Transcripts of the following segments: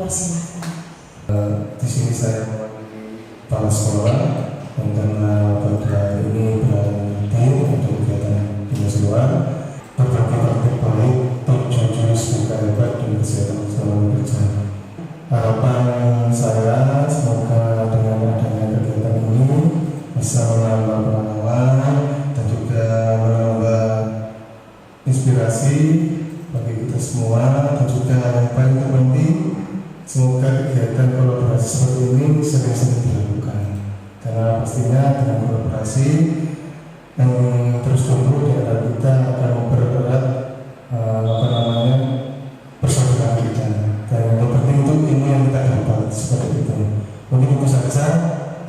persilahkan. Di sini saya mewakili kepala sekolah dan karena pada ini berarti untuk kegiatan dinas luar berbagai praktik baik terjun semoga hebat dan kesehatan selama bekerja. Harapan saya semoga dengan adanya kegiatan ini bisa menambah pengalaman dan juga menambah inspirasi bagi kita semua, dan juga yang paling terpenting semoga kegiatan kolaborasi seperti ini sering-sering dilakukan, karena pastinya dengan kolaborasi yang terus tumbuh di antara kita akan mempererat persaudaraan kita, dan yang terpenting itu ini yang kita dapat seperti itu. Mungkin itu saja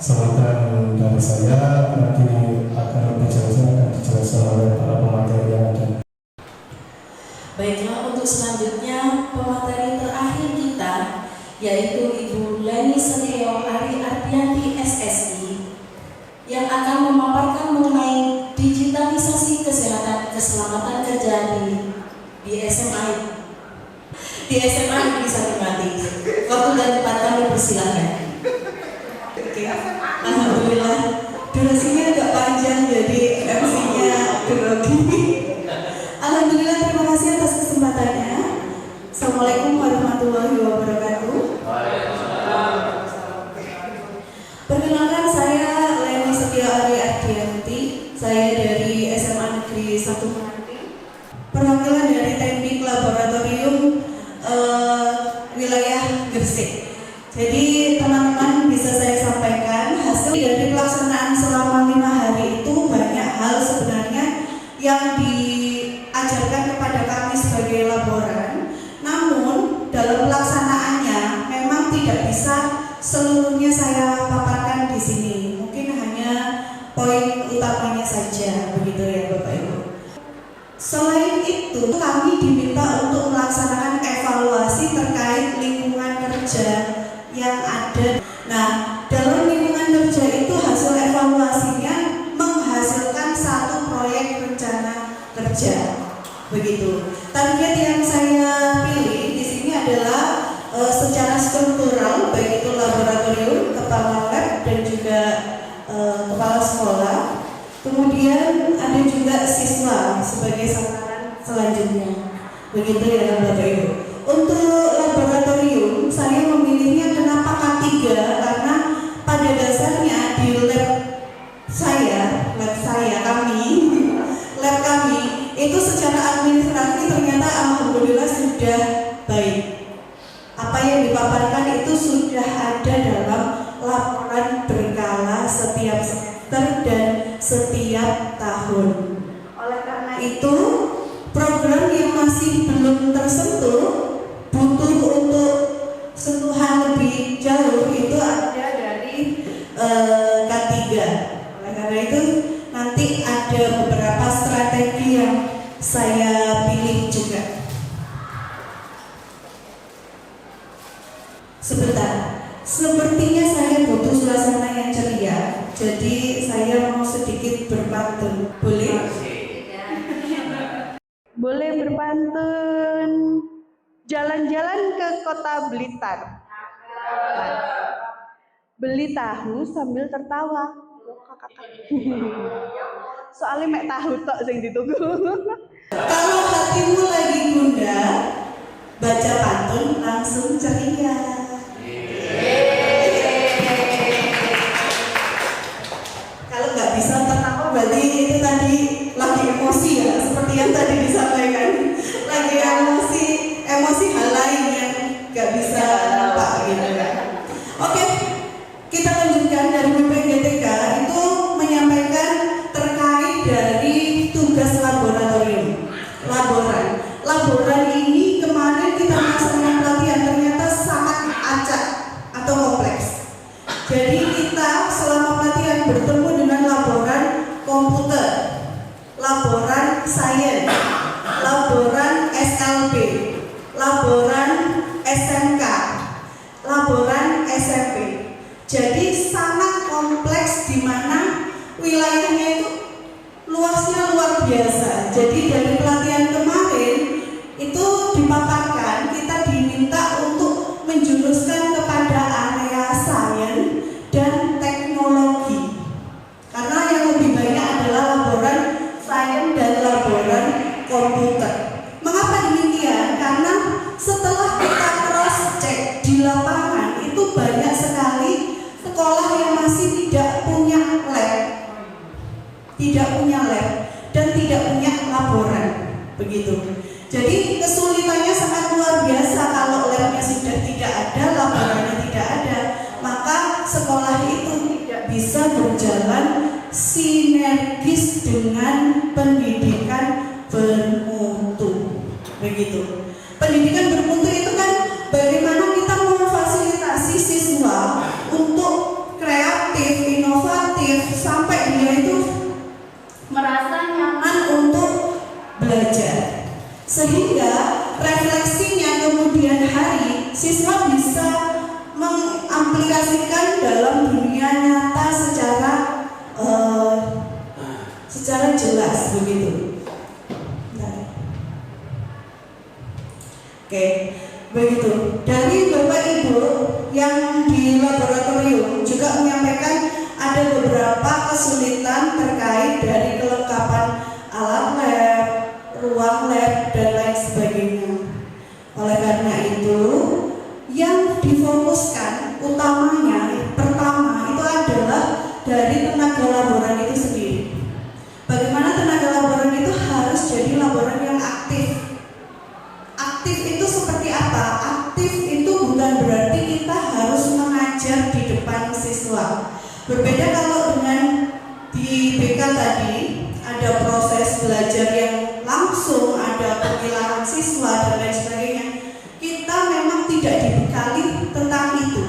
sambutan dari saya, nanti akan lebih jelasnya akan dijelaskan oleh para pemateri yang ada. Baiklah, untuk selanjutnya pemateri terakhir kita yaitu Ibu Leni Setio Ari Ardianti SSI yang akan memaparkan mengenai digitalisasi kesehatan keselamatan kerja di SMA Negeri Sarimati. Waktu dan tempat kami persilahkan. Oke, alhamdulillah durasinya agak panjang jadi MC-nya grogi. Alhamdulillah, terima kasih atas kesempatannya. Assalamualaikum warahmatullahi wabarakatuh. Perkenalkan, saya Leni Setio Ari Ardianti. Saya dari SMA Negeri 1 Melati. Perwakilan dari Teknik Laboratorium wilayah Gresik. Jadi teman-teman bisa saya sampaikan hasil dari pelaksanaan selama 5 hari itu banyak hal sebenarnya yang diajarkan kepada kami sebagai laboran. Namun dalam pelaksanaannya memang tidak bisa seluruhnya saya paparkan di sini. Mungkin hanya poin utamanya saja, begitu ya Bapak Ibu. Selain itu, kami diminta untuk melaksanakan evaluasi terkait lingkungan kerja yang ada. Nah, dalam lingkungan kerja itu hasil evaluasinya menghasilkan satu proyek rencana kerja. Begitu. Target yang saya pilih di sini adalah secara struktural, baik itu laboratorium, kepala lab dan juga kepala sekolah. Kemudian ada juga siswa sebagai sasaran selanjutnya. Begitu ya Bapak Ibu. Untuk laboratorium saya memilihnya kenapa K3, karena pada dasarnya di lab kami itu secara administrasi ternyata alhamdulillah sudah baik. Apa yang dipaparkan itu sudah ada dalam laporan berkala setiap semester dan setiap tahun. Oleh karena itu, program yang masih belum tersentuh butuh untuk sentuhan lebih jauh itu ada dari K3. Oleh karena itu nanti ada beberapa strategi yang saya pilih juga. Sebentar, sepertinya saya butuh suasana yang ceria, jadi saya mau sedikit berpantun. Boleh? Boleh berpantun. Jalan-jalan ke kota Blitar, beli tahu sambil tertawa. Soalnya mek tahu tok sing ditunggu. Kalau hatimu lagi gundah, baca pantun langsung ceria. Kalau nggak bisa tertawa berarti itu tadi lagi emosi ya, seperti yang tadi disampaikan. Lagi emosi hal lain yang nggak bisa nampak gitu kan. Oke, kita lanjutkan dari BPGTK itu menyampaikan terkait dari tugas laboratorium. Laboran ini kemarin kita melaksanakan pelatihan ternyata sangat acak atau kompleks. Jadi kita selama pelatihan bertemu dengan laboran komputer, laboran sains, laboran SLB, laboran SMK, laboran SMP. Jadi sangat kompleks di mana wilayahnya itu luasnya luar biasa. Jadi dari pelatihan kemarin itu dipaparkan kita diminta untuk menjuruskan kepada area sains dan teknologi. Karena yang lebih banyak adalah laboran sains dan laboran komputer. Mengapa demikian? Karena setelah kita cross check di lapangan itu banyak sekali sekolah yang masih tidak punya lab dan tidak punya laboran, begitu. Jadi kesulitannya sangat luar biasa kalau labnya sudah tidak ada, laborannya tidak ada, maka sekolah itu tidak bisa berjalan sinergis dengan pendidikan bermutu, begitu. Pendidikan bermutu itu kan bagaimana kita memfasilitasi siswa untuk kreatif, inovatif, sampai dia itu merasa nyaman untuk belajar, sehingga refleksinya kemudian hari siswa bisa mengaplikasikan dalam dunia nyata secara jelas, begitu. Oke, begitu. Dari Bapak Ibu yang di laboratorium juga menyampaikan ada beberapa kesulitan terkait dari kelengkapan alat lab, ruang lab, dan lain sebagainya. Oleh karena itu, yang difokuskan utamanya pertama itu adalah dari tenaga laboran itu sendiri. Bagaimana tenaga laboran itu harus jadi laboran yang aktif. Aktif itu seperti apa? Aktif itu bukan berarti kita harus mengajar di depan siswa. Berbeda kalau dengan di BK tadi ada proses belajar yang langsung, ada pemilahan siswa dan lain sebagainya. Kita memang tidak dibekali tentang itu.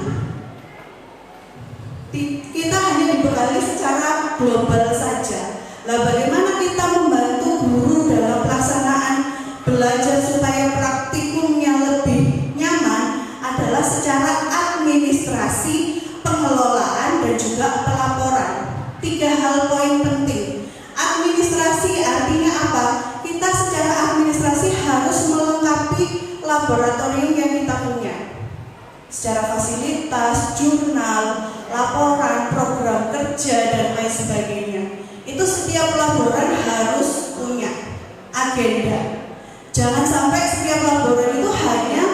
Kita hanya dibekali secara global saja. Lah bagaimana kita membantu guru dalam pelaksanaan belajar supaya praktikumnya lebih nyaman adalah secara administrasi, pengelolaan, dan juga pelaporan. 3 hal poin penting. Administrasi artinya apa? Kita secara administrasi harus melengkapi laboratorium yang kita punya. Secara fasilitas, jurnal, laporan, program kerja, dan lain sebagainya. Itu setiap laboran harus punya agenda. Jangan sampai setiap laboran itu hanya,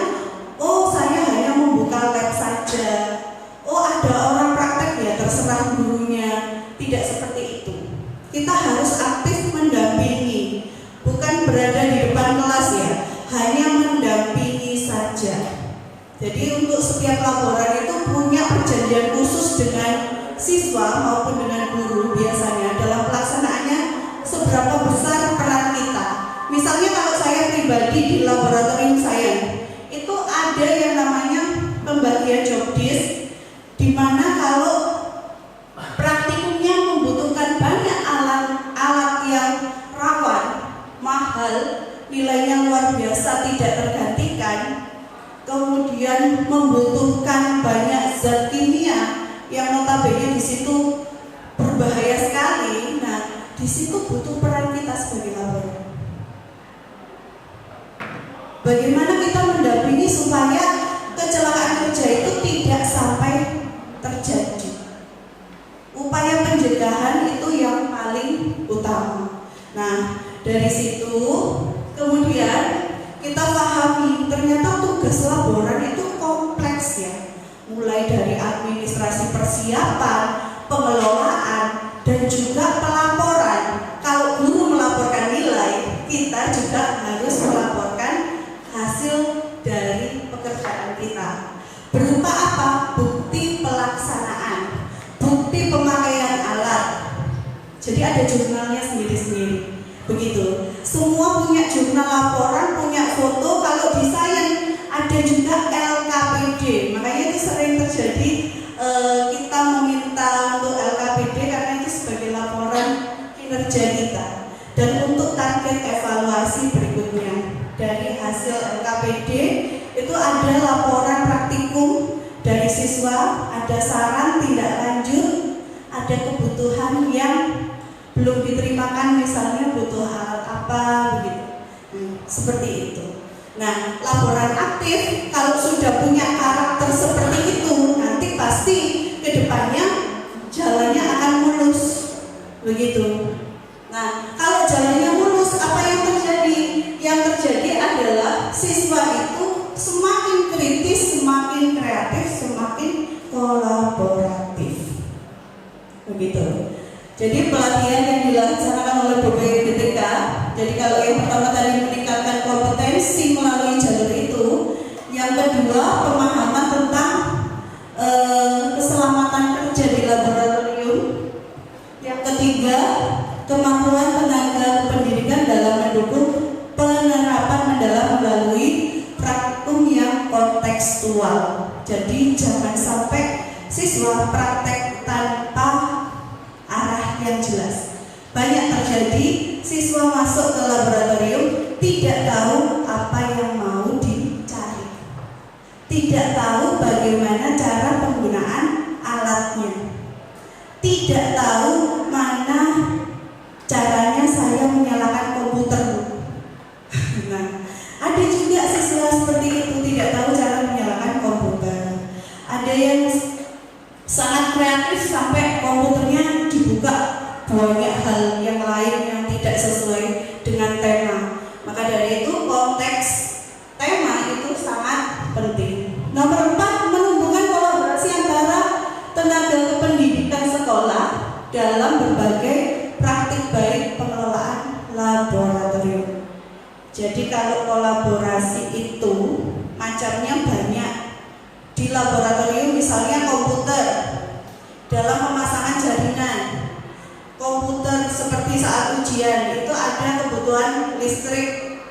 oh saya hanya membuka lab saja, oh ada orang praktek ya terserah gurunya. Tidak seperti itu. Kita harus aktif mendampingi, bukan berada di depan kelas ya, hanya mendampingi saja. Jadi untuk setiap laboran itu punya perjanjian khusus dengan siswa maupun dengan guru biasanya dalam pelaksanaannya seberapa besar peran kita. Misalnya kalau saya pribadi di laboratorium saya itu ada yang namanya pembagian job desk, di mana kalau praktikumnya membutuhkan banyak alat yang rawan, mahal, nilainya luar biasa tidak tergantikan, kemudian membutuhkan banyak zat kimia yang notabene di situ berbahaya sekali. Nah, di situ butuh peran kita sebagai laboratorium. Bagaimana kita mendampingi supaya kecelakaan kerja itu tidak sampai terjadi. Upaya pencegahan itu yang paling utama. Nah, dari situ kemudian kita pahami ternyata tugas laboran itu kompleks ya. Mulai dari administrasi persiapan, pengelolaan, dan juga pelaporan. Kalau guru melaporkan nilai, kita juga harus melaporkan hasil dari pekerjaan kita. Berupa apa? Bukti pelaksanaan, bukti pemakaian alat. Jadi ada jurnalnya sendiri-sendiri. Begitu. Semua punya jurnal laporan, punya foto. Kalau di sains ada juga LKPD. Makanya itu sering terjadi kita meminta untuk LKPD karena itu sebagai laporan kinerja kita. Dan untuk target evaluasi berikutnya dari hasil LKPD itu ada laporan praktikum dari siswa, ada saran tindak lanjut, ada kebutuhan yang belum diterimakan, misalnya butuh hal apa begitu. Seperti itu. Nah, laporan aktif kalau sudah punya karakter seperti itu, nanti pasti kedepannya jalannya akan mulus, begitu. Nah, kalau jalannya mulus, apa yang terjadi? Yang terjadi adalah siswa itu semakin kritis, semakin kreatif, semakin kolaboratif, begitu. Jadi pelatihan yang dilaksanakan oleh BPDTK, jadi kalau yang pertama tadi meningkatkan kompetensi melalui jalur itu, yang kedua pemahaman tentang keselamatan kerja di laboratorium, yang ketiga kemampuan tenaga pendidikan dalam mendukung penerapan mendalam melalui praktikum yang kontekstual. Jadi jangan sampai siswa praktek tanpa arah yang jelas. Banyak terjadi siswa masuk ke laboratorium tidak tahu apa yang mau dicari, tidak tahu bagaimana cara penggunaan alatnya, tidak tahu mana caranya saya menyalakan komputer. Nah, ada juga siswa seperti itu tidak tahu cara menyalakan komputer. Ada yang sangat kreatif sampai komputernya dibuka banyak hal yang lain yang tidak sesuai dengan tema. Maka dari itu konteks tema itu sangat penting. Nomor 4, menumbuhkan kolaborasi antara tenaga kependidikan sekolah dalam berbagai praktik baik pengelolaan laboratorium. Jadi kalau kolaborasi itu macamnya banyak. Di laboratorium misalnya komputer dalam pemasangan jaringan, komputer seperti saat ujian itu ada kebutuhan listrik,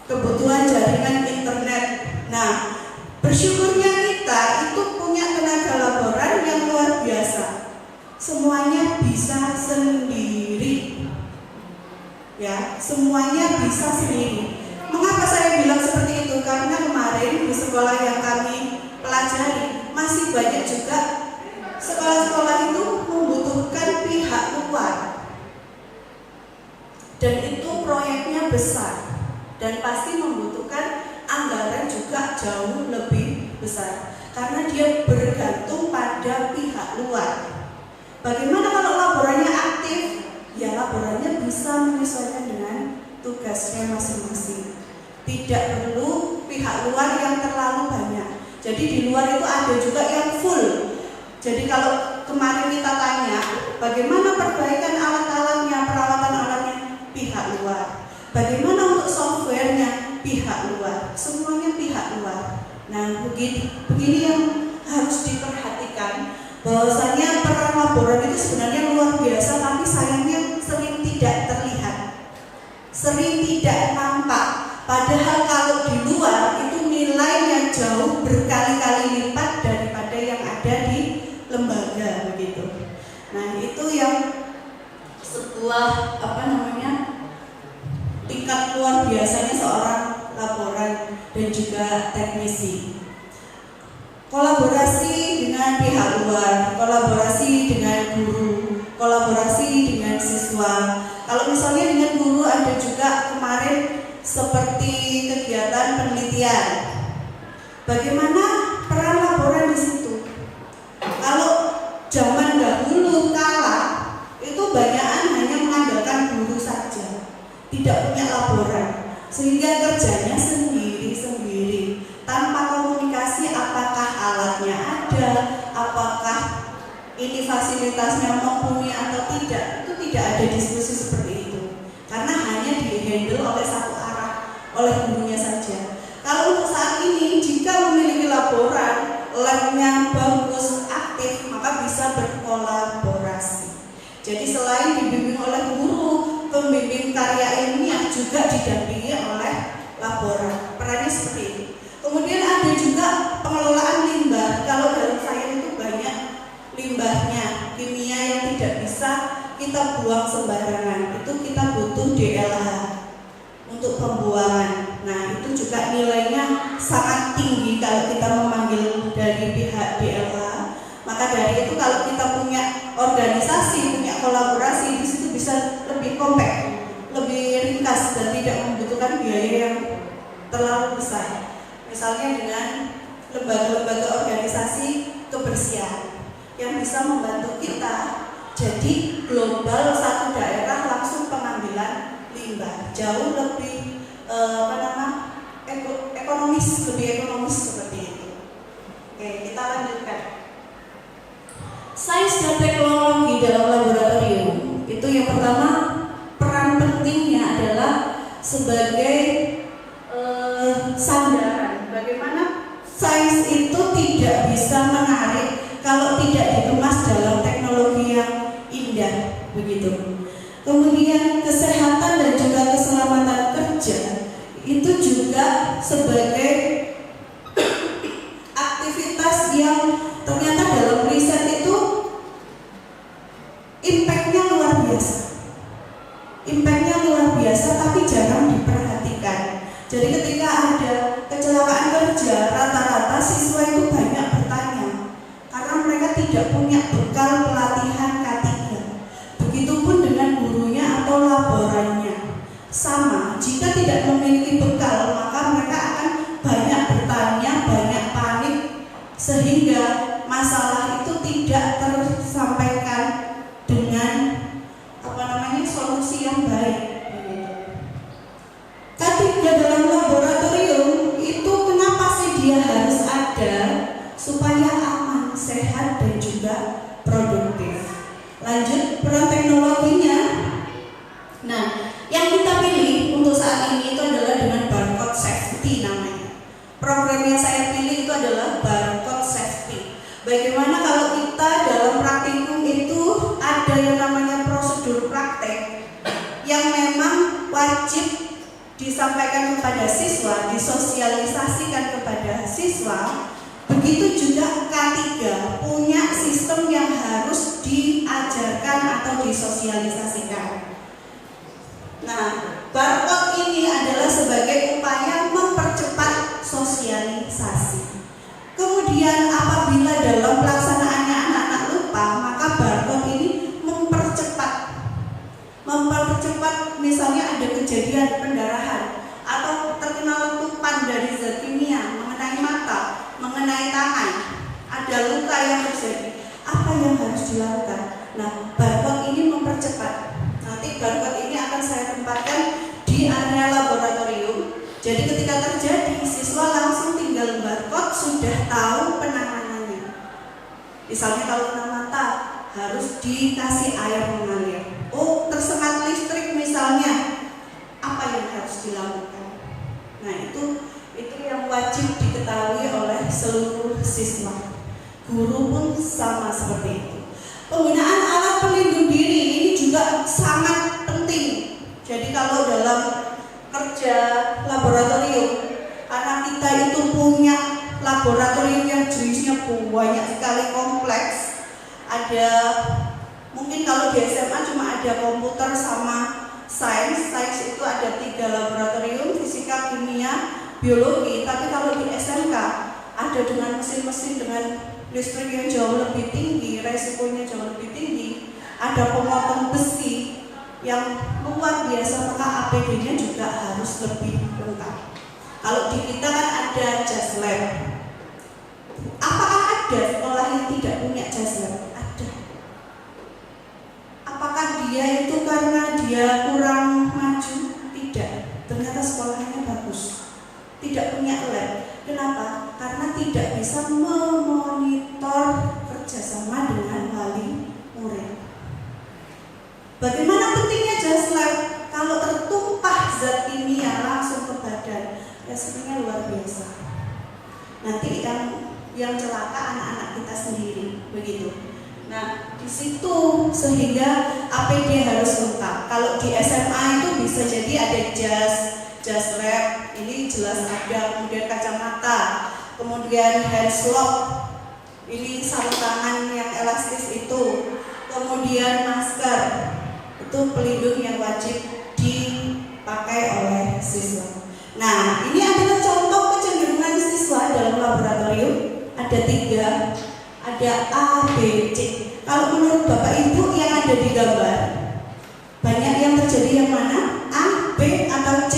kebutuhan jaringan internet. Nah, bersyukurnya kita itu punya tenaga laboran yang luar biasa. Semuanya bisa sendiri. Ya, semuanya bisa sendiri. Mengapa saya bilang seperti itu? Karena kemarin di sekolah yang kami pelajari masih banyak juga sekolah-sekolah itu membutuhkan pihak luar, dan itu proyeknya besar dan pasti membutuhkan anggaran juga jauh lebih besar karena dia bergantung pada pihak luar. Bagaimana kalau laborannya aktif? Ya, laborannya bisa menyesuaikan dengan tugasnya masing-masing. Tidak perlu pihak luar yang terlalu banyak. Jadi di luar itu ada juga yang full. Jadi kalau kemarin kita tanya bagaimana perbaikan alat-alatnya, peralatan alatnya, pihak luar. Bagaimana untuk softwarenya, pihak luar. Semuanya pihak luar. Nah, begini yang harus diperhatikan, bahwasanya peran laboran itu sebenarnya luar biasa, tapi sayangnya sering tidak terlihat, sering tidak nampak. Padahal kalau di luar itu nilainya jauh berkali-kali lipat daripada yang ada di lembaga, begitu. Nah, itu yang sebuah tingkat luar biasanya seorang laboran dan juga teknisi. Kolaborasi dengan pihak luar, kolaborasi dengan guru, kolaborasi dengan siswa. Kalau misalnya dengan guru ada juga kemarin seperti kegiatan penelitian. Bagaimana peran laboran di situ? Kalau zaman dahulu kala itu banyakan hanya mengandalkan guru saja, tidak punya laboran, sehingga kerjanya sendiri-sendiri tanpa komunikasi apakah alatnya ada, apakah ini fasilitasnya mumpuni atau tidak. Itu tidak ada diskusi seperti itu karena hanya dihandle oleh satu arah, oleh gurunya saja. Kalau untuk saat ini jika memiliki laboran, labnya bagus, aktif, maka bisa berkolaborasi. Jadi selain dibimbing oleh guru, pembimbing karya ilmiah juga didampingi oleh laboran. Perannya seperti itu. Kemudian ada juga pengelolaan limbah. Kalau dalam sains itu banyak limbahnya, kimia yang tidak bisa kita buang sembarangan. Itu kita butuh DLH untuk pembuangan. Nah, itu juga nilainya sangat tinggi kalau kita memanggil dari pihak DLH. Maka dari itu kalau kita punya organisasi, punya kolaborasi, di situ bisa lebih kompak, lebih ringkas dan tidak membutuhkan biaya yang terlalu besar. Misalnya dengan lembaga-lembaga organisasi kebersihan yang bisa membantu kita jadi global satu daerah langsung pengambilan limbah jauh lebih ekonomis, lebih ekonomis seperti itu. Oke, kita lanjutkan. Sains dan teknologi dalam laboratorium itu yang pertama, peran pentingnya adalah sebagai sandaran. Bagaimana sains itu tidak bisa menarik kalau tidak dikemas dalam teknologi yang indah, begitu. Kemudian kesehatan dan juga keselamatan kerja itu juga sebagai aktivitas yang ternyata dalam riset itu impactnya luar biasa. Impactnya luar biasa tapi jarang diperhatikan. Jadi ketika ada kecelakaan kerja, rata-rata siswa itu banyak bertanya karena mereka tidak punya bekal pelatihan K3. Begitupun dengan gurunya atau laborannya. Sama, jika tidak memiliki bekal, maka mereka akan banyak bertanya, banyak panik, sehingga masalah itu tidak tersampaikan dengan solusi yang baik. K3 dalam laboratorium itu kenapa sih dia harus ada? Supaya aman, sehat dan juga produktif. Lanjut, peran teknologinya. Nah, yang kita pilih untuk saat ini itu adalah dengan barcode safety namanya. Program yang saya pilih itu adalah barcode safety. Bagaimana kalau kita dalam praktikum itu ada yang namanya prosedur praktek yang memang wajib disampaikan kepada siswa, disosialisasikan kepada siswa. Begitu juga K3 punya sistem yang harus diajarkan atau disosialisasikan. Nah, barcode ini adalah sebagai upaya mempercepat sosialisasi. Kemudian apabila dalam pelaksanaannya anak-anak lupa, maka barcode ini mempercepat misalnya ada kejadian pendarahan atau terkena letupan dari zat kimia mengenai mata, mengenai tangan, ada luka yang terjadi, apa yang harus dilakukan? Nah, barcode ini mempercepat. Nanti barcode ini akan saya tempatkan di area laboratorium. Jadi ketika terjadi, siswa langsung tinggal barcode sudah tahu penanganannya. Misalnya kalau kena mata harus dikasih air mengalir. Oh, tersengat listrik misalnya, apa yang harus dilakukan? Nah, itu yang wajib diketahui oleh seluruh siswa. Guru pun sama seperti itu. Penggunaan alat pelindung diri ini juga sangat penting. Jadi kalau dalam kerja laboratorium, karena kita itu punya laboratorium yang jenisnya banyak sekali, kompleks. Ada mungkin kalau di SMA cuma ada komputer sama sains itu ada 3 laboratorium, fisika, kimia, biologi. Tapi kalau di SMK ada dengan mesin-mesin dengan listrik yang jauh lebih tinggi, resikonya jauh lebih tinggi, ada pemotong besi yang luar biasa, maka APD-nya juga harus lebih lengkap. Kalau di kita kan ada jas lab. Apakah ada sekolah yang tidak punya jas lab? Ada. Apakah dia itu karena dia kurang maju? Tidak. Ternyata sekolahnya bagus. Tidak punya lab. Kenapa? Karena tidak bisa memonitor kerjasama dengan wali murid. Bagaimana pentingnya jas lab? Kalau tertumpah zat kimia langsung ke badan, resikonya luar biasa. Nanti yang celaka anak-anak kita sendiri, begitu. Nah, di situ sehingga APD harus lengkap. Kalau di SMA itu bisa jadi ada jas lab, ini jelas ada, kemudian kacamata, kemudian handslock, ini sarung tangan yang elastis itu, kemudian masker, itu pelindung yang wajib dipakai oleh siswa. Nah, ini adalah contoh kecenderungan siswa dalam laboratorium. Ada 3, ada A, B, C. Kalau menurut Bapak Ibu yang ada di gambar, banyak yang terjadi yang mana? A, B, atau C?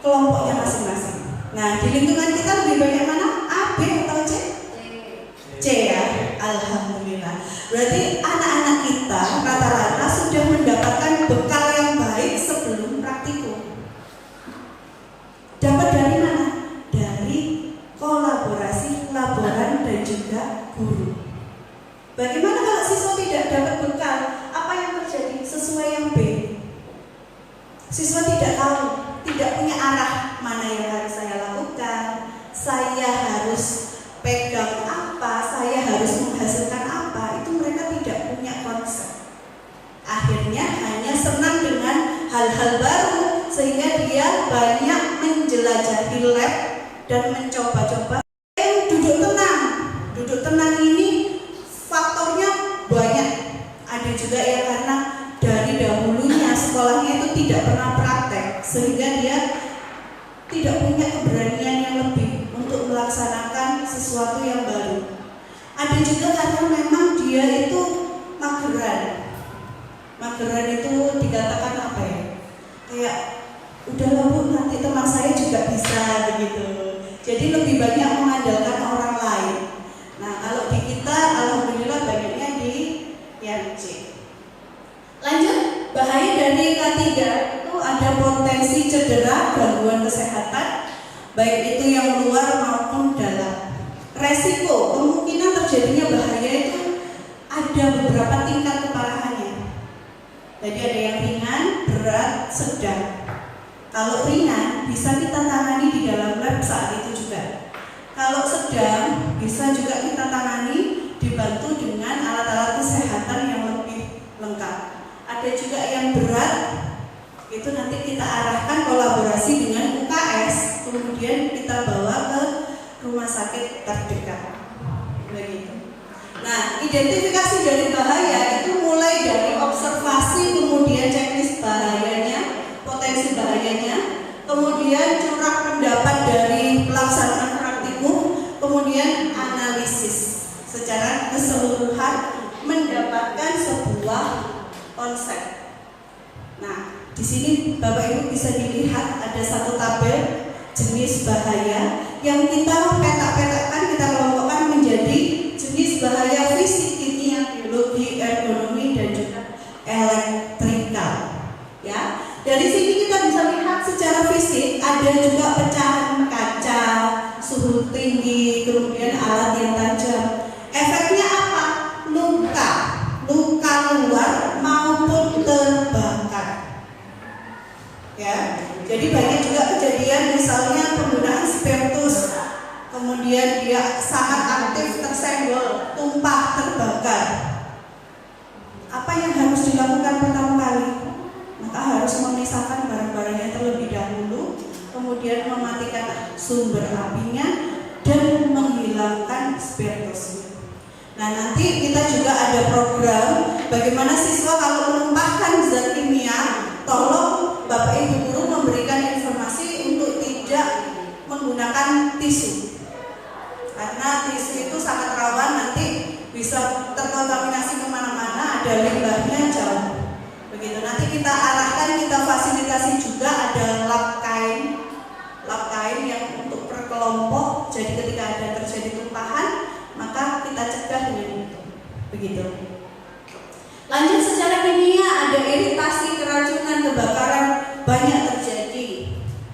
kelompoknya masing-masing. Nah, di lingkungan kita lebih banyak mana? A, B, atau C? C ya, alhamdulillah. Berarti anak-anak kita rata-rata sudah mendapatkan bekal yang baik sebelum praktikum. Dapat dari mana? Dari kolaborasi laboran dan juga guru. Bagaimana kalau siswa tidak dapat bekal? Apa yang terjadi? Sesuai yang B. Siswa tidak tahu, tidak punya arah mana yang harus saya lakukan. Saya harus pegang apa, saya harus menghasilkan apa. Itu mereka tidak punya konsep. Akhirnya hanya senang dengan hal-hal baru, sehingga dia banyak menjelajahi lab dan mencoba-coba. Duduk tenang. Duduk tenang ini faktornya banyak. Ada juga yang karena dari dahulunya sekolahnya itu tidak pernah praktek, sehingga dia tidak punya keberanian yang lebih untuk melaksanakan sesuatu yang baru. Ada juga karena memang dia itu mageran. Mageran itu dikatakan apa ya? Kayak udahlah Bu, nanti teman saya juga bisa begitu. Jadi lebih banyak mengandalkan orang lain. Nah, kalau di kita alhamdulillah banyaknya di yang C. Lanjut, bahaya dari K3 itu ada potensi cedera, gangguan kesehatan, baik itu yang luar maupun dalam. Resiko kemungkinan terjadinya bahaya itu ada beberapa tingkat keparahannya. Jadi ada yang ringan, berat, sedang. Kalau ringan bisa kita tangani di dalam lab saat itu juga. Kalau sedang bisa juga kita tangani dibantu dengan alat-alat kesehatan yang lebih lengkap. Ada juga yang berat, itu nanti kita arahkan kolaborasi dengan UKS, kemudian kita bawa ke rumah sakit terdekat. Begitu. Nah, identifikasi dari bahaya itu mulai dari observasi, kemudian checklist bahayanya, potensi bahayanya, kemudian curah pendapat dari pelaksanaan praktikum, kemudian analisis secara keseluruhan mendapatkan sebuah konsep. Nah, di sini Bapak Ibu bisa dilihat ada satu tabel jenis bahaya yang kita petak-petakkan, kita kelompokkan menjadi jenis bahaya fisik, kimia, biologi, ergonomi, dan juga elektrikal. Ya, dari sini kita bisa lihat secara fisik ada juga pecahan kaca, suhu tinggi, kemudian alat yang tajam. Efeknya apa? Luka luar maupun terbakar. Ya, jadi banyak juga kejadian misalnya penggunaan spiritus, kemudian dia sangat aktif tersenggol, tumpah, terbakar. Apa yang harus dilakukan pertama kali? Maka harus memisahkan barang-barangnya terlebih dahulu, kemudian mematikan sumber apinya dan menghilangkan spiritusnya. Nah, nanti kita juga ada program bagaimana siswa kalau menumpahkan zat kimia, tolong Bapak Ibu guru memberikan informasi untuk tidak menggunakan tisu, karena tisu itu sangat rawan nanti bisa terkontaminasi kemana-mana, ada limbahnya jauh. Begitu, nanti kita arahkan, kita fasilitasi juga ada lap kain yang untuk per kelompok. Jadi ketika ada terjadi tumpahan, maka kita cegah dengan itu. Begitu. Lanjut, secara kimia ada iritasi, keracunan, kebakaran banyak terjadi.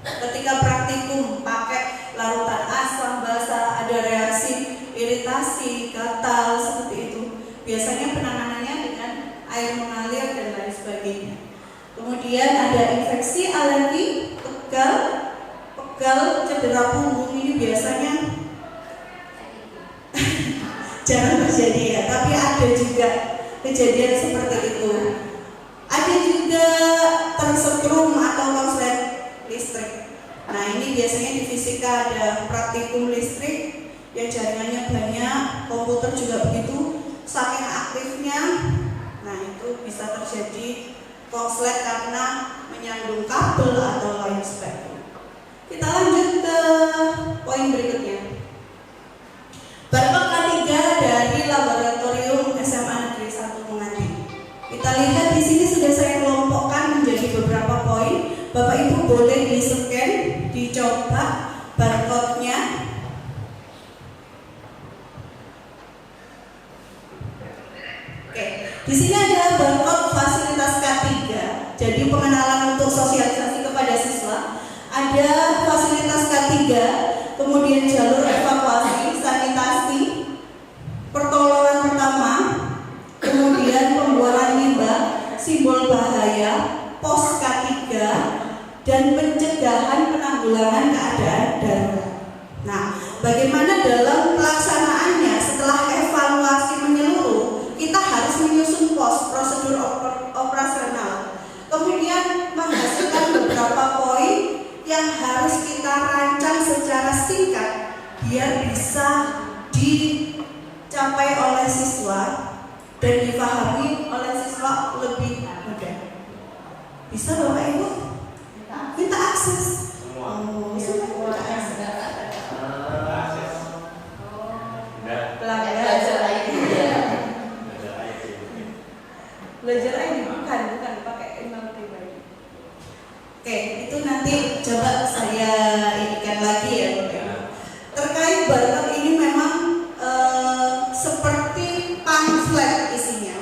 Ketika praktikum pakai larutan asam, basa, ada reaksi iritasi, gatal seperti itu. Biasanya penanganannya dengan air mengalir dan lain sebagainya. Kemudian ada infeksi, alergi, pegal, cedera punggung, ini biasanya jarang terjadi ya, tapi ada juga kejadian seperti itu. Ada juga tersetrum atau konslet listrik. Nah, ini biasanya di fisika ada praktikum listrik yang jaringannya banyak, komputer juga begitu, saking aktifnya. Nah, itu bisa terjadi konslet karena menyandung kabel atau lain sebagainya. Kita lanjut ke poin berikutnya. Barcode K3 dari Laboratorium SMA Negeri 1 Pengadi. Kita lihat di sini sudah saya kelompokkan menjadi beberapa poin. Bapak Ibu boleh di-scan dicoba barcode-nya. Oke, di sini ada barcode fasilitas K3. Jadi pengenalan untuk sosialisasi kepada siswa. Ada fasilitas K3, kemudian jalur evakuasi, sanitasi, pertolongan pertama, kemudian pembuangan limbah, simbol bahaya, pos K3, dan pencegahan penanggulangan keadaan darurat. Nah, bagaimana dalam pelaksanaannya setelah evaluasi menyeluruh, kita harus menyusun pos prosedur operasional, kemudian menghasilkan beberapa poin yang harus kita rancang secara singkat biar bisa dicapai oleh siswa dan dipahami oleh siswa lebih mudah. Bisa Bapak Ibu? Kita akses. Oh, semua kita akses. Belajar ini bukan pakai email pribadi. Oke, itu nanti coba saya inikan lagi ya Bapak Ibu. Terkait barcode ini memang seperti pamflet isinya.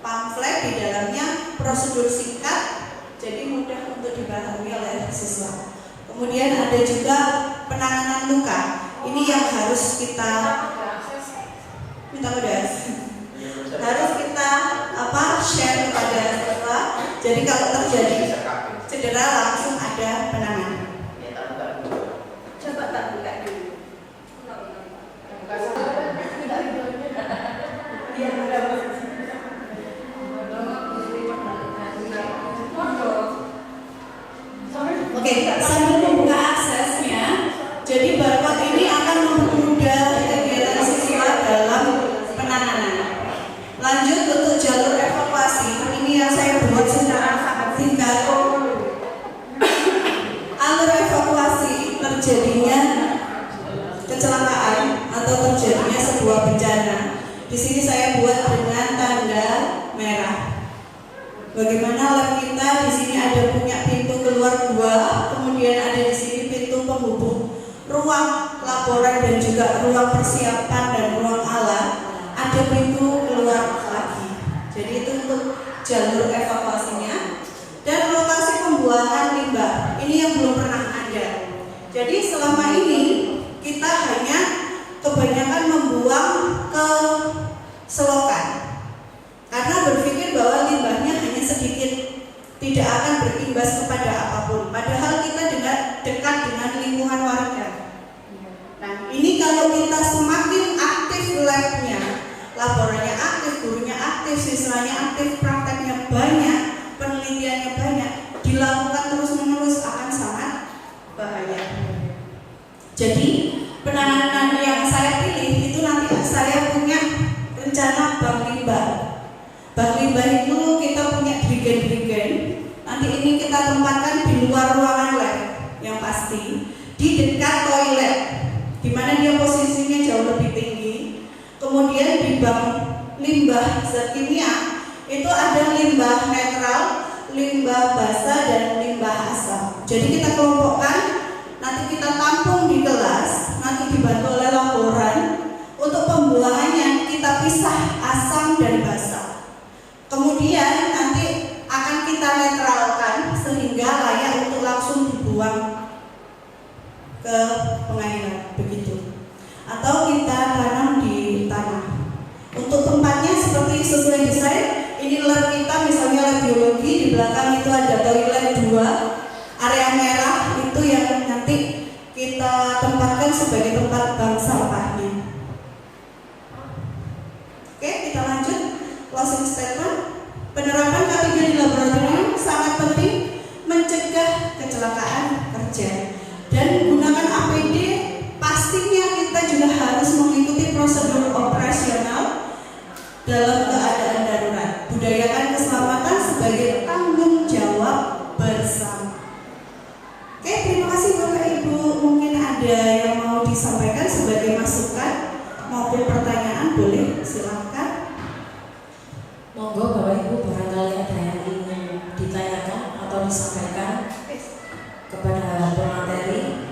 Pamflet di dalamnya prosedur singkat, jadi mudah untuk dipahami oleh siswa. Kemudian ada juga penanganan luka. Ini yang harus kita minta pedas. Harus kita share kepada siswa. Jadi kalau terjadi cedera langsung ada penanganan. Coba tak buka dulu. Oke, sambil membuka aksesnya, jadi barcode ini akan mempermudah kegiatan siswa dalam penanganan. Lanjut untuk jalur evakuasi, ini yang saya buat secara sangat singkat. Alur evakuasi terjadinya kecelakaan atau terjadinya sebuah bencana. Di sini saya buat dengan tanda merah. Bagaimana lab kita di sini ada punya pintu keluar 2, kemudian ada di sini pintu penghubung ruang laporan dan juga ruang persiapan dan ruang alat. Ada pintu keluar lagi. Jadi itu untuk jalur evakuasinya. Dan lokasi pembuangan limbah ini yang belum pernah ada. Jadi selama ini kita hanya kebanyakan membuang ke selokan karena berpikir bahwa limbahnya hanya sedikit, tidak akan berimbas kepada apapun. Padahal kita dekat dengan lingkungan warga. Nah, ini kalau kita semakin aktif labnya, laporannya aktif, gurunya aktif, siswanya aktif, prakteknya banyak, penelitiannya banyak, dilakukan terus-menerus akan sangat bahaya. Jadi penanganan yang saya pilih itu nanti saya punya rencana bank limbah. Bank limbah itu kita punya drigen-drigen. Nanti ini kita tempatkan di luar ruangan lab yang pasti, di dekat toilet, di mana dia posisinya jauh lebih tinggi. Kemudian di bank limbah zat kimia itu ada limbah netral, limbah basah dan limbah asam. Jadi kita kelompokkan, nanti kita tampung di kelas, nanti dibantu oleh laporan. Untuk pembuangannya kita pisah asam dan basah. Kemudian nanti akan kita netralkan sehingga layak untuk langsung dibuang ke pengairan begitu. Atau kita tanam di tanah. Untuk tempatnya seperti sesuai desain, ini lab kita misalnya lab biologi, di belakang itu ada toilet 2, area merah itu yang nanti kita tempatkan sebagai tempat bank sampahnya. Oke, kita lanjut closing statement. Penerapan K3 di laboratorium sangat penting mencegah kecelakaan kerja dan gunakan APD. Pastinya kita juga harus mengikuti prosedur operasional dalam keadaan darurat. Budayakan keselamatan sebagai tanggung jawab bersama. Oke, terima kasih Bapak Ibu. Mungkin ada yang mau disampaikan sebagai masukan maupun pertanyaan, boleh silakan. Monggo Bapak Ibu, barangkali ada yang ingin ditanyakan atau disampaikan kepada pemateri.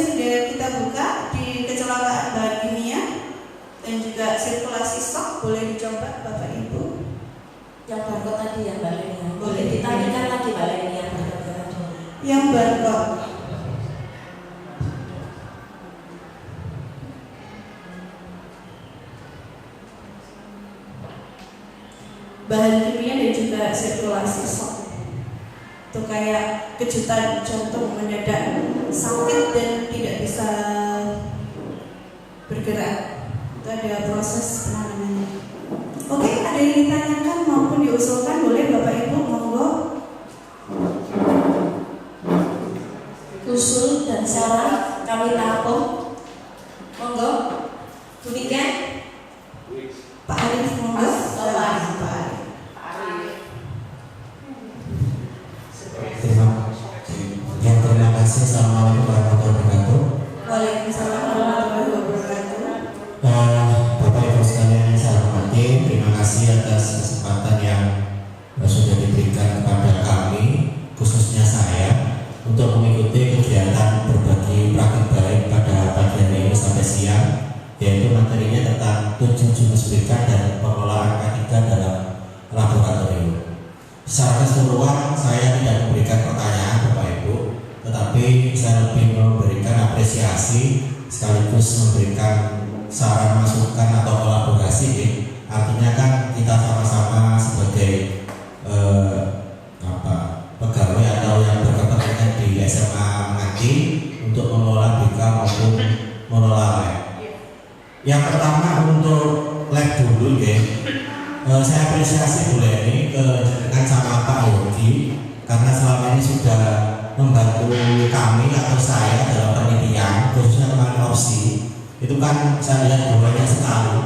sudah kita buka di kecelakaan bahan kimia dan juga sirkulasi stok. Boleh dicoba Bapak Ibu. Yang barcode tadi ya Mbak Lenia. Boleh ditampilkan lagi Mbak Lenia barcode. Yang barcode. Bahan kimia dan juga sirkulasi stok. Itu kayak kejutan jantung mendadak sakit dan tidak bisa bergerak. Itu ada proses penanganannya. Oke, ada yang ditanyakan maupun diusulkan, boleh Bapak Ibu, monggo. Usul dan saran kami tampung. Monggo. Bu Niken. Pak Arif, monggo. Pak Arif. Terima kasih. Assalamualaikum warahmatullahi wabarakatuh. Waalaikumsalam warahmatullahi wabarakatuh. Bapak Ibu sekalian yang saya hormati, terima kasih atas kesempatan yang sudah diberikan kepada kami, khususnya saya, untuk mengikuti kegiatan berbagi praktik baik pada pagi hari ini sampai siang, yaitu materinya tentang 7 jenis BK dan pengelolaan K3 dalam laboratorium. Secara keseluruhan saya tidak memberikan pertanyaan Bapak Ibu, tetapi saya lebih memberikan apresiasi sekaligus memberikan saran masukan atau kolaborasi. Artinya kan kita sama-sama sebagai pegawai atau yang berkepentingan di SMA Ngati untuk mengelola BK maupun mengelola lab. Yang pertama untuk lab dulu ya. Saya apresiasi Bu Leni dengan sama Pak Yogi karena selama ini sudah membantu kami atau saya dalam penelitian, khususnya kemarin opsi. Itu kan saya lihat banyak sekali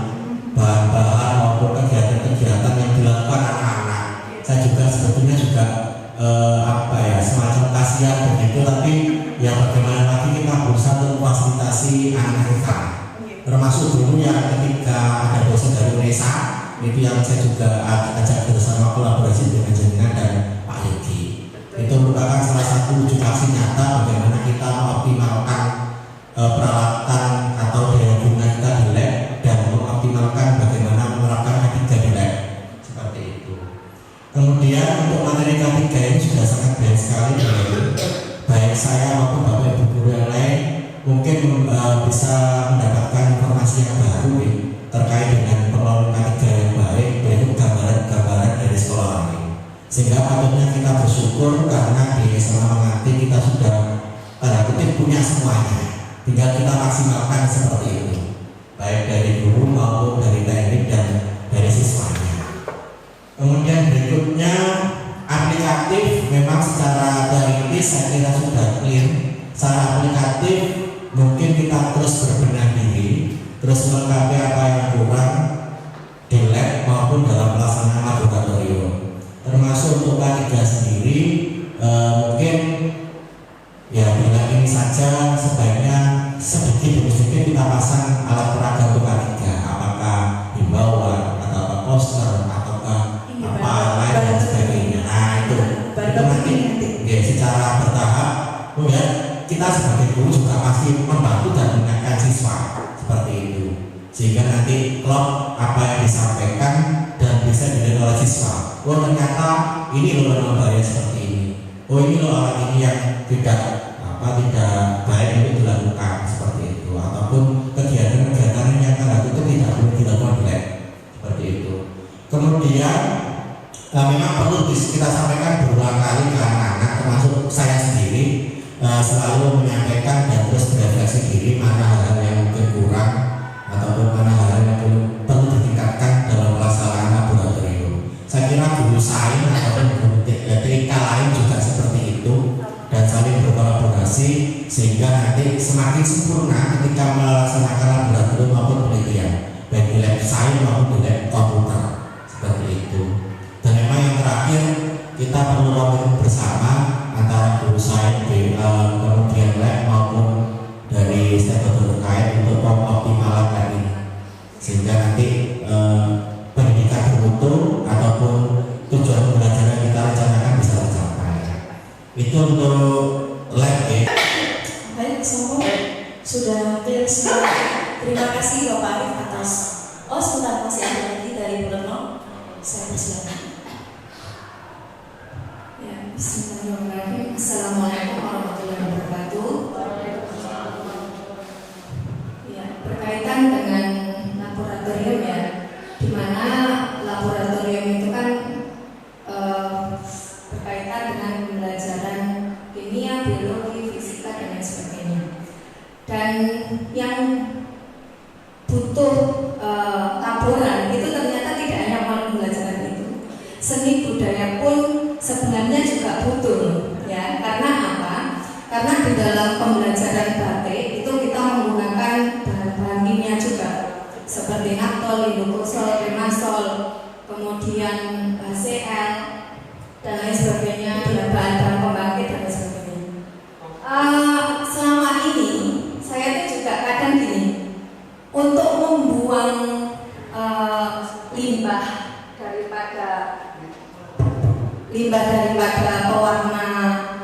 bahan-bahan maupun kegiatan-kegiatan yang dilakukan anak-anak. Saya juga sebetulnya juga semacam kasihan begitu, tapi ya bagaimana lagi kita berusaha untuk memfasilitasi anak kita. Termasuk dulu yang ketika ada dosen dari UNESA, itu yang saya juga ajak bersama kolaborasi dengan jenengan dan Pak Yogi. Itu merupakan salah satu wujud aksi nyata bagaimana kita mengoptimalkan peralatan atau daya guna kita di lab dan mengoptimalkan bagaimana menerapkan K3 di lab seperti itu. Kemudian untuk materi K3 ini sudah sangat banyak sekali, baik saya maupun Bapak Ibu guru yang lain mungkin bisa mendapatkan informasi yang baru terkait dengan pengelolaan K3 yang baik, berikut gambaran-gambaran dari sekolah lain. Sehingga patutnya kita bersyukur karena di SMA Ngati kita sudah tanda kutip punya semuanya. Tinggal kita maksimalkan seperti itu, baik dari guru maupun dari teknik dan dari siswanya. Kemudian berikutnya aplikatif, memang secara teoritis saya kira sudah clear. Secara aplikatif mungkin kita terus berbenah diri, terus melengkapi apa yang kurang di lab maupun dalam pelaksanaan laboratorium. Termasuk untuk K3 sendiri mungkin ya bila ini saja sebaiknya sedikit demi sedikit kita pasang alat peraga untuk K3, apakah himbauan atau poster ataukah apa lain dan sebagainya. Nah itu nanti ya, secara bertahap. Kemudian kita sebagai guru juga masih membantu dan mengingatkan siswa seperti itu, sehingga nanti klop apa yang disampaikan dan bisa dilihat oleh siswa. Oh ternyata ini loh lembaga seperti ini. Oh ini loh alat ini yang tidak baik untuk dilakukan seperti itu, ataupun kegiatan-kegiatan yang tanda kutip tidak perlu dilakukan di lab seperti itu. Kemudian memang perlu kita sampaikan berulang kali ke anak-anak, termasuk saya sendiri, selalu menyampaikan dan terus berefleksi diri mana hal yang mungkin kurang ataupun mana hal yang perlu ditingkatkan dalam pelaksanaan laboratorium. Saya kira guru sains ataupun guru TK lain juga seperti itu dan saling berkolaborasi sehingga nanti semakin sempurna ketika melaksanakan laboratorium maupun penelitian, baik di lab sains maupun di lab komputer seperti itu. Dan memang yang terakhir kita perlu komitmen bersama antara guru sains, kemudian lab maupun dari stakeholder terkait untuk mengoptimalkan lagi sehingga nanti pendidikan bermutu ataupun tujuan pembelajaran kita rencanakan bisa tercapai. Itu untuk lab ya. Baik, semua. Bismillahirrahmanirrahim. Assalamualaikum warahmatullahi wabarakatuh. Ya, berkaitan dengan laboratorium ya, di mana laboratorium itu kan berkaitan dengan pembelajaran kimia, biologi, fisika dan lain sebagainya. Dan yang butuh laboran itu ternyata tidak hanya pembelajaran itu, seni budaya pun sebenarnya juga butuh ya. Karena apa? Karena di dalam pembelajaran batik itu kita menggunakan bahan-bahan kimia juga, seperti naktol, indokosol, remasol, kemudian HCl dan lain sebagainya, dengan bahan-bahan pembangkit dan lain sebagainya. Selama ini saya itu juga kadang gini, untuk membuang limbah daripada pewarna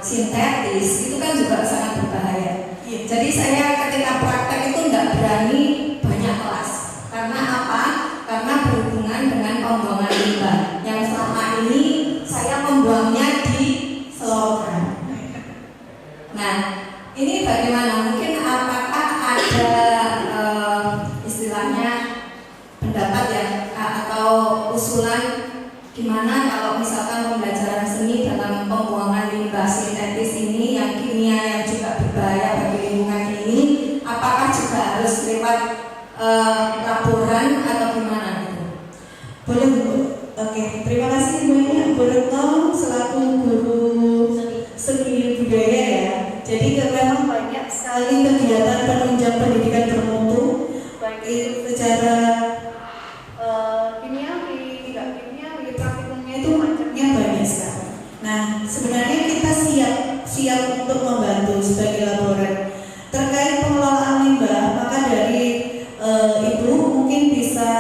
sintetis itu kan juga sangat berbahaya. Jadi saya ketika praktek itu tidak berani banyak kelas. Karena apa? Karena berhubungan dengan pembuangan limbah yang selama ini saya membuangnya di selokan. Nah, ini bagaimana? Mungkin apakah ada istilahnya pendapat ya atau usulan gimana kalau misalkan pembelajaran seni dalam pembuangan limbah sintetis ini yang kimia yang juga berbahaya bagi lingkungan ini, apakah juga harus lewat laporan atau gimana gitu? Boleh Bu. Oke, terima kasih banyak Bu Retno selaku guru seni budaya ya. Jadi memang banyak sekali kegiatan penunjang pendidikan bermutu, baik itu secara kimia, tidak kimia, praktikumnya itu macamnya banyak sekali. Nah, sebenarnya kita siap untuk membantu sebagai laboran terkait pengelolaan limbah. Maka dari Ibu mungkin bisa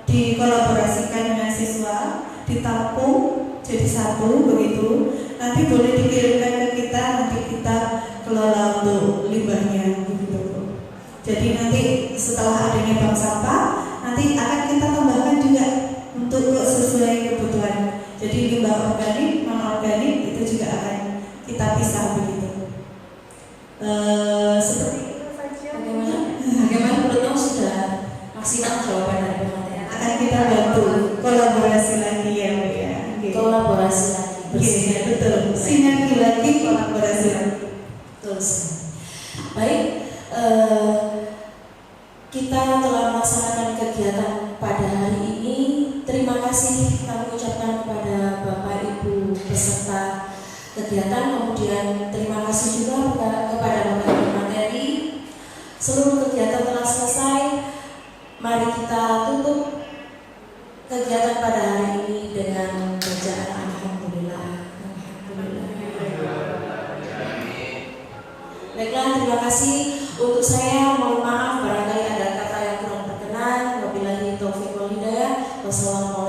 dikolaborasikan dengan siswa, ditampung jadi satu begitu. Nanti boleh dikirimkan ke kita, nanti kita kelola untuk limbahnya begitu. Jadi nanti setelah adanya bank sampah, nanti akan kita tambahkan juga untuk sesuai kebutuhan. Jadi limbah organik, non organik itu juga akan kita pisah begitu. Seperti itu saja. Bagaimana menurut sudah maksimal jawaban dari pemateri? Akan kita bantu kolaborasi lagi ya Bu ya. Kolaborasi lagi. Iya, betul. Sinergi lagi, kolaborasi lagi. Betul. Baik, kita telah melaksanakan kegiatan pada hari ini. Terima kasih kami ucapkan kepada Bapak Ibu peserta kegiatan. Kemudian terima kasih juga kepada Bapak Ibu materi. Seluruh kegiatan telah selesai. Mari kita tutup kegiatan pada hari ini dengan bacaan Alhamdulillah. Baiklah, terima kasih. Untuk saya mohon maaf barangkali ada kata yang kurang berkenan. Wabillahi taufiq wal hidayah. Wassalamualaikum